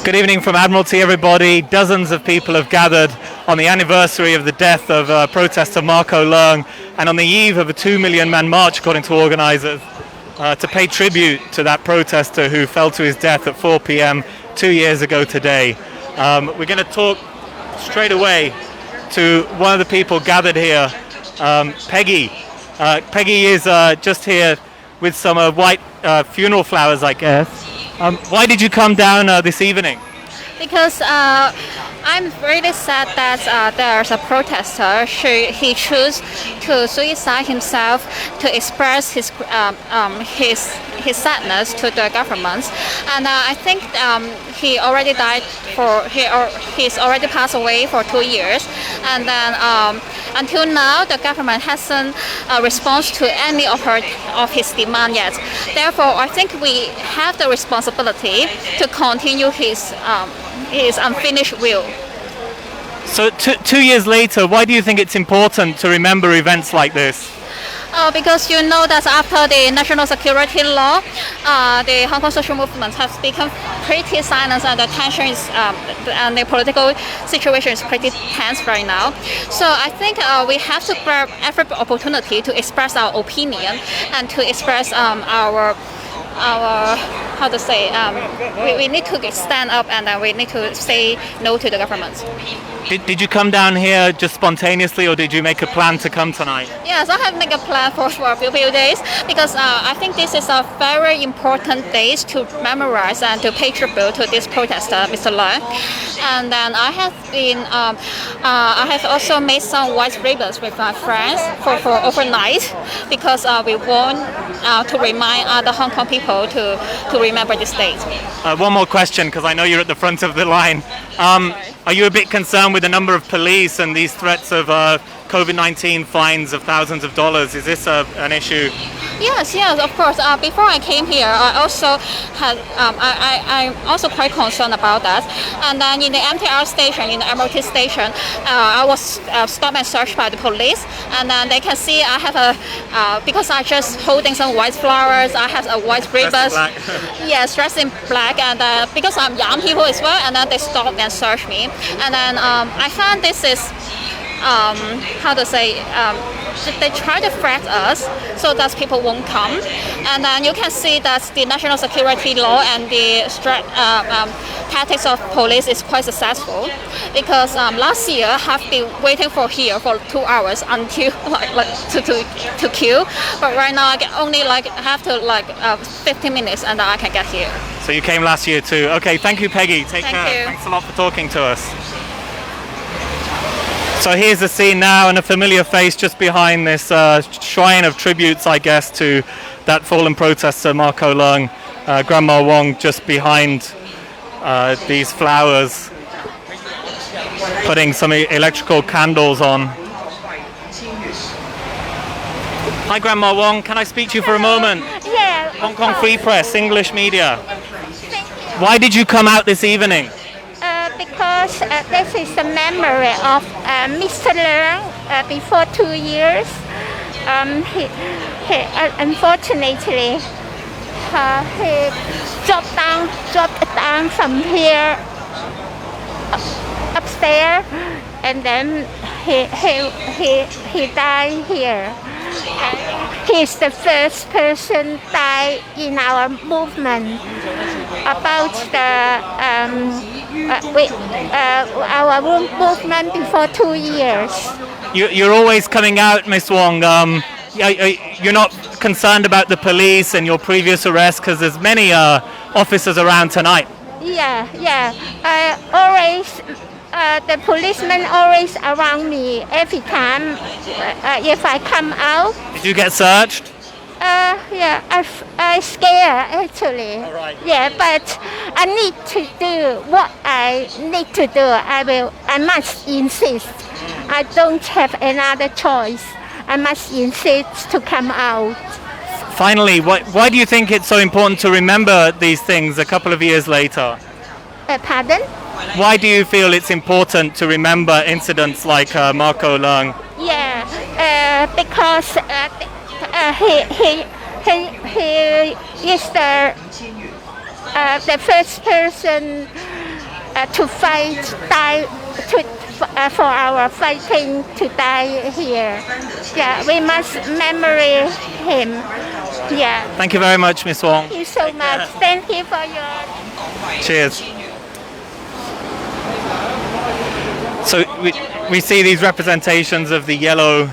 Good evening from Admiralty, everybody. Dozens of people have gathered on the anniversary of the death of protester Marco Leung and on the eve of a 2 million man march, according to organisers, to pay tribute to that protester who fell to his death at 4 p.m. 2 years ago today. We're going to talk straight away to one of the people gathered here, Peggy. Peggy is just here with some white funeral flowers, I guess. Why did you come down this evening? Because I'm really sad that there's a protester. He chose to suicide himself to express his sadness to the government, and I think he already died he's already passed away for 2 years, and then until now the government hasn't responded to any of his demand yet. Therefore, I think we have the responsibility to continue his unfinished will. So 2 years later, why do you think it's important to remember events like this? Because you know that after the national security law, the Hong Kong social movement has become pretty silent, and the tension is, and the political situation is pretty tense right now. So I think we have to grab every opportunity to express our opinion and to express our how to say, we need to stand up, and we need to say no to the government. Did you come down here just spontaneously, or did you make a plan to come tonight? Yes, I have made a plan for a few days, because I think this is a very important day to memorize and to pay tribute to this protester, Mr. Leung. And then I have also made some white ribbons with my friends for overnight, because we want to remind other Hong Kong people to remember this date. One more question, because I know you're at the front of the line. Are you a bit concerned with the number of police and these threats of COVID-19 fines of thousands of dollars? Is this an issue? Yes, of course. Before I came here, I also had I'm also quite concerned about that. And then in the MTR station, in the Admiralty station, I was stopped and searched by the police. And then they can see I have because I just holding some white flowers. I have a white ribbon. Yes, dressed in black, and because I'm young people as well. And then they stopped and searched me. And then I found this is. How to say, they try to threat us so that people won't come. And then you can see that the national security law and the tactics of police is quite successful, because last year I have been waiting here for 2 hours until to queue, but right now I can only have to 15 minutes and then I can get here. So you came last year too. Okay, thank you, Peggy. Take care. Thank you. Thanks a lot for talking to us. So here's the scene now, and a familiar face just behind this shrine of tributes, I guess, to that fallen protester, Marco Leung. Grandma Wong just behind these flowers, putting some electrical candles on. Hi, Grandma Wong. Can I speak to you for a moment? Yeah. Hong Kong Free Press, English media. Thank you. Why did you come out this evening? Because this is the memory of Mr. Leung. Before 2 years, he unfortunately he dropped down from here upstairs, and then he died here. He's the first person died in our movement about our movement before 2 years. You're always coming out, Miss Wong. You're not concerned about the police and your previous arrest, because there's many officers around tonight. Yeah. I always. The policemen always around me every time if I come out. Did you get searched? Yeah, I scared actually. All right. Yeah, but I need to do what I need to do. I must insist. I don't have another choice. I must insist to come out. Finally, why do you think it's so important to remember these things a couple of years later? Pardon? Why do you feel it's important to remember incidents like Marco Leung? Yeah, because he is the the first person to fight die for our fighting to die here. Yeah, we must memory him. Yeah. Thank you very much, Miss Wong. Thank you so much. Thank you for your. Cheers. So we see these representations of the yellow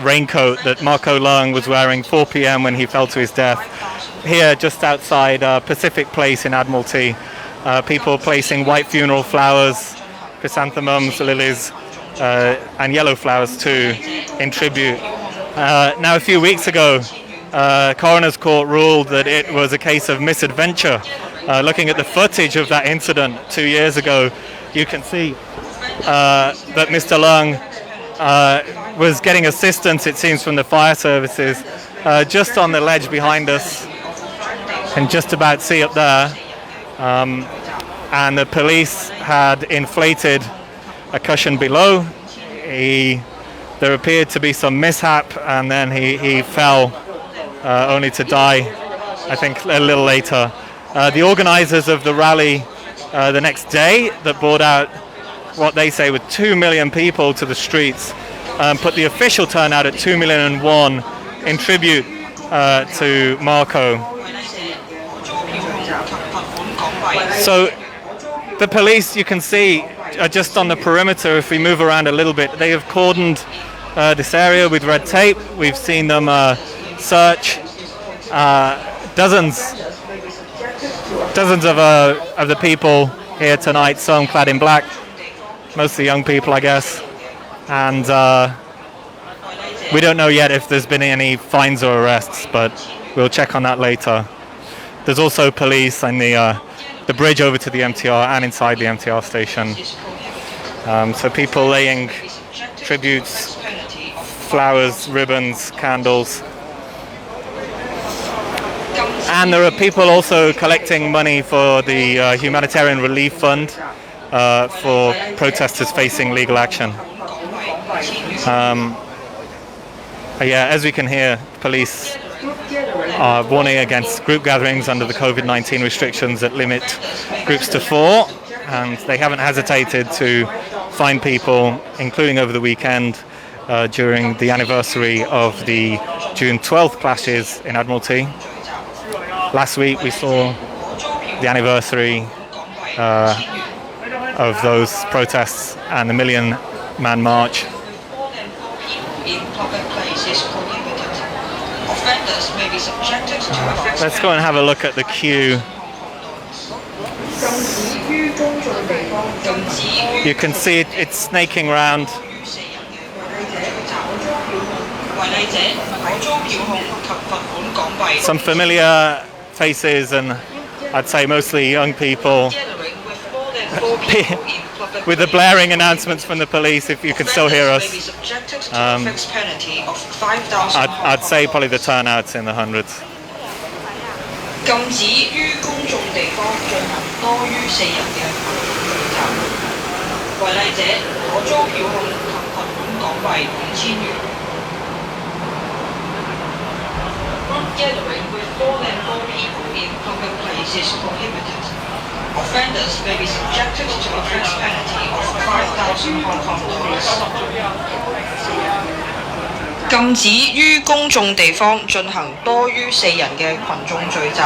raincoat that Marco Leung was wearing 4 p.m. when he fell to his death. Here, just outside Pacific Place in Admiralty, people placing white funeral flowers, chrysanthemums, lilies, and yellow flowers too, in tribute. Now, a few weeks ago, Coroner's Court ruled that it was a case of misadventure. Looking at the footage of that incident 2 years ago, you can see that Mr. Leung was getting assistance, it seems, from the fire services just on the ledge behind us. And just about see up there. And the police had inflated a cushion below. There appeared to be some mishap, and then he fell only to die, I think, a little later. The organizers of the rally the next day that brought out what they say were 2 million people to the streets, put the official turnout at 2,000,001 in tribute to Marco. So the police, you can see, are just on the perimeter. If we move around a little bit, they have cordoned this area with red tape. We've seen them search dozens of the people here tonight, some clad in black, mostly young people, I guess. And we don't know yet if there's been any fines or arrests, but we'll check on that later. There's also police on the bridge over to the MTR and inside the MTR station. So people laying tributes, flowers, ribbons, candles. And there are people also collecting money for the Humanitarian Relief Fund for protesters facing legal action. Yeah, as we can hear, police are warning against group gatherings under the COVID-19 restrictions that limit groups to 4, and they haven't hesitated to fine people, including over the weekend during the anniversary of the June 12th clashes in Admiralty. Last week we saw the anniversary of those protests and the million-man march. Let's go and have a look at the queue. You can see it's snaking round. Some familiar faces, and I'd say mostly young people, with the blaring announcements from the police, if you can still hear us. I'd say probably the turnout's in the hundreds. Gathering with more than 4 people in public places prohibited. Offenders may be subjected to a fixed penalty of 5,000 Hong Kong dollars. 禁止於公眾地方進行多於4人嘅群眾聚集。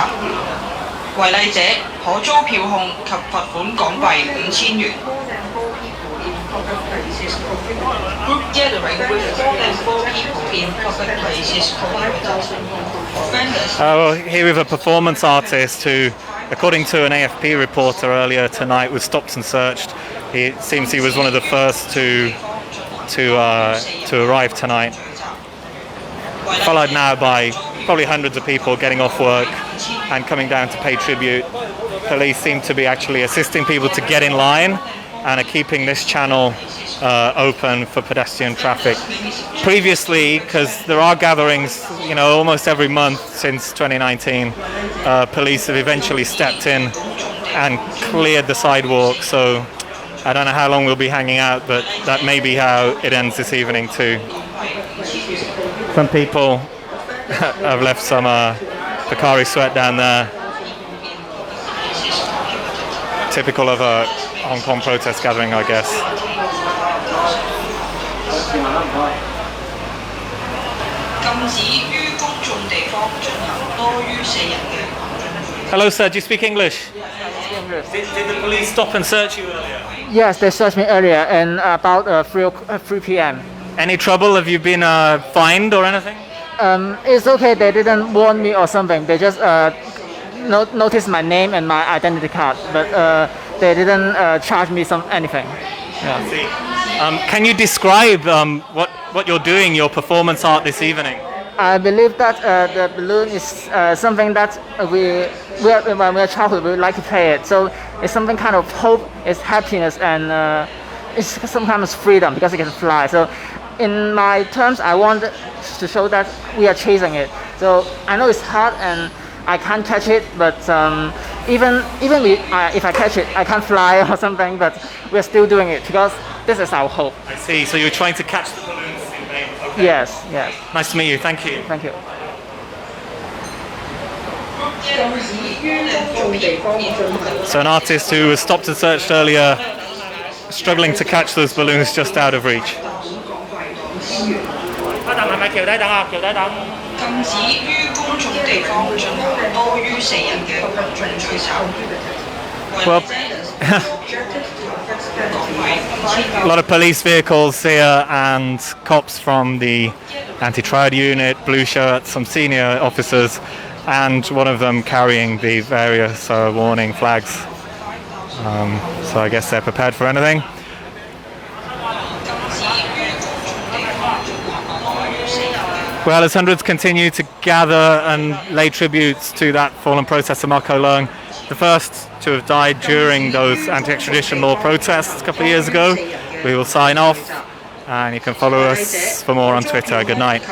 違例者可遭票控及罰款港幣5000元。Group gathering with more than 4 people in public places prohibited. Here we have a performance artist who, according to an AFP reporter earlier tonight, was stopped and searched. It seems he was one of the first to arrive tonight. Followed now by probably hundreds of people getting off work and coming down to pay tribute. Police seem to be actually assisting people to get in line and are keeping this channel open for pedestrian traffic. Previously, because there are gatherings, almost every month since 2019, police have eventually stepped in and cleared the sidewalk. So I don't know how long we'll be hanging out, but that may be how it ends this evening too. Some people have left some Picari sweat down there. typical of a Hong Kong protest gathering, I guess. Hello, sir. Do you speak English? Did the police stop and search you earlier? Yes, they searched me earlier and about 3 p.m. Any trouble? Have you been fined or anything? It's okay, they didn't warn me or something. They just noticed my name and my identity card, but they didn't charge me anything. I see. Can you describe what you're doing, your performance art this evening? I believe that the balloon is something that when we're childhood, we like to play it. So it's something kind of hope, it's happiness, and it's sometimes freedom because it can fly. So in my terms, I want to show that we are chasing it. So I know it's hard and I can't catch it, but even if I catch it, I can't fly or something. But we're still doing it because this is our hope. I see. So you're trying to catch the balloons in vain. Okay. Yes, yes. Nice to meet you. Thank you. Thank you. So an artist who was stopped and searched earlier, struggling to catch those balloons just out of reach. Well, a lot of police vehicles here and cops from the anti-triad unit, blue shirts, some senior officers, and one of them carrying the various warning flags. So I guess they're prepared for anything. Well, as hundreds continue to gather and lay tributes to that fallen protester Marco Leung, the first to have died during those anti-extradition law protests a couple of years ago, we will sign off, and you can follow us for more on Twitter. Good night.